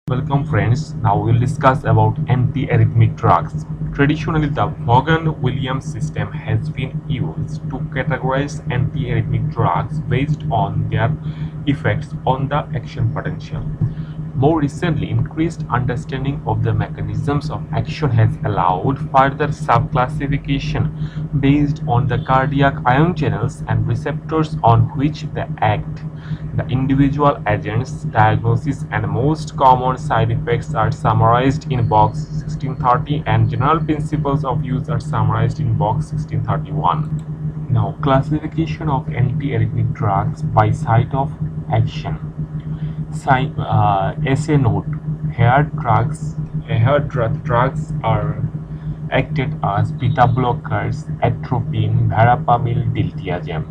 Welcome friends, now we'll discuss about antiarrhythmic drugs. Traditionally, the Vaughan-Williams system has been used to categorize antiarrhythmic drugs based on their effects on the action potential. More recently, increased understanding of the mechanisms of action has allowed further subclassification based on the cardiac ion channels and receptors on which they act. The individual agents, diagnosis, and most common side effects are summarized in box 1630, and general principles of use are summarized in box 1631. Now, classification of antiarrhythmic drugs by site of action. Essay note: drugs are acted as beta blockers, atropine, verapamil, diltiazem.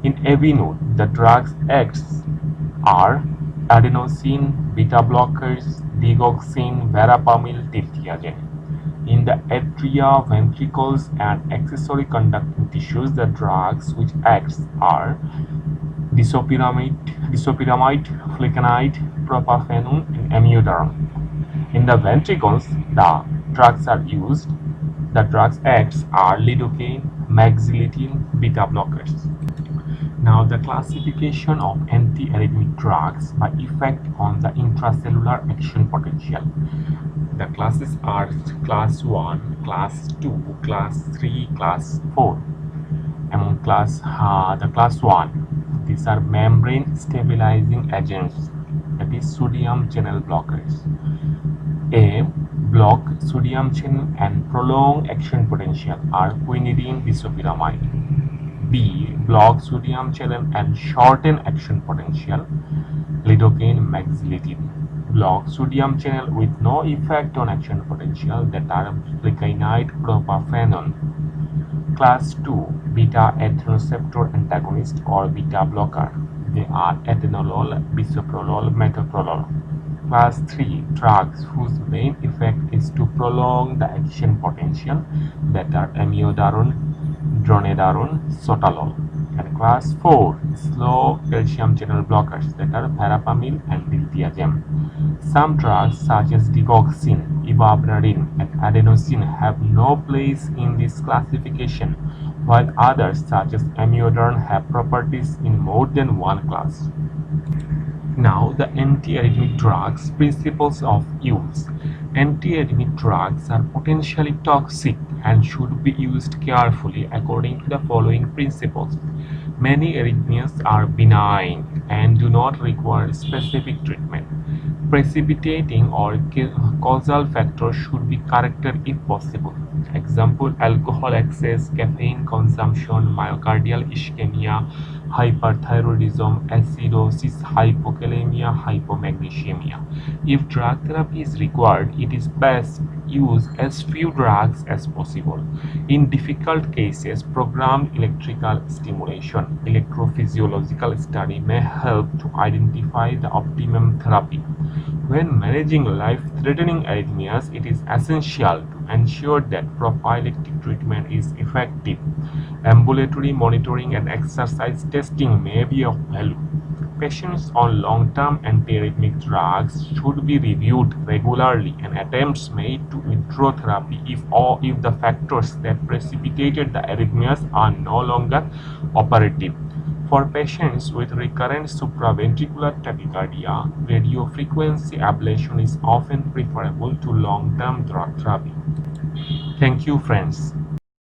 In AV note, the drugs acts are adenosine, beta blockers, digoxin, verapamil, diltiazem. In the atria, ventricles, and accessory conducting tissues, the drugs which acts are disopyramide, flecainide, propafenone, and amiodarone. In the ventricles, the drugs are used. The drugs acts are lidocaine, mexiletine, beta blockers. Now the classification of antiarrhythmic drugs by effect on the intracellular action potential. The classes are class 1, class 2, class 3, class 4. Among the class 1, these are membrane stabilizing agents, that is sodium channel blockers. A. Block sodium channel and prolong action potential are quinidine disopyramide. B. Block sodium channel and shorten action potential, lidocaine mexiletine. Block sodium channel with no effect on action potential, that are flecainide propafenone. Class 2, beta adrenoceptor antagonist or beta blocker. They are atenolol, bisoprolol, metoprolol. Class 3, drugs whose main effect is to prolong the action potential, that are amiodarone, dronedarone, sotalol. And class 4, slow calcium channel blockers, that are verapamil and diltiazem. Some drugs such as digoxin, ivabrarin, and adenosine have no place in this classification, while others such as amiodarone have properties in more than one class. Now, the antiarrhythmic drugs principles of use. Antiarrhythmic drugs are potentially toxic and should be used carefully according to the following principles. Many arrhythmias are benign and do not require specific treatment. Precipitating or causal factors should be corrected if possible. Example: alcohol excess, caffeine consumption, myocardial ischemia, hyperthyroidism, acidosis, hypokalemia, hypomagnesemia. If drug therapy is required, it is best use as few drugs as possible. In difficult cases, programmed electrical stimulation, electrophysiological study may help to identify the optimum therapy. When managing life-threatening arrhythmias, it is essential to ensure that prophylactic treatment is effective. Ambulatory monitoring and exercise testing may be of value. Patients on long-term antiarrhythmic drugs should be reviewed regularly, and attempts made to withdraw therapy if the factors that precipitated the arrhythmias are no longer operative. For patients with recurrent supraventricular tachycardia, radiofrequency ablation is often preferable to long-term drug therapy. Thank you, friends.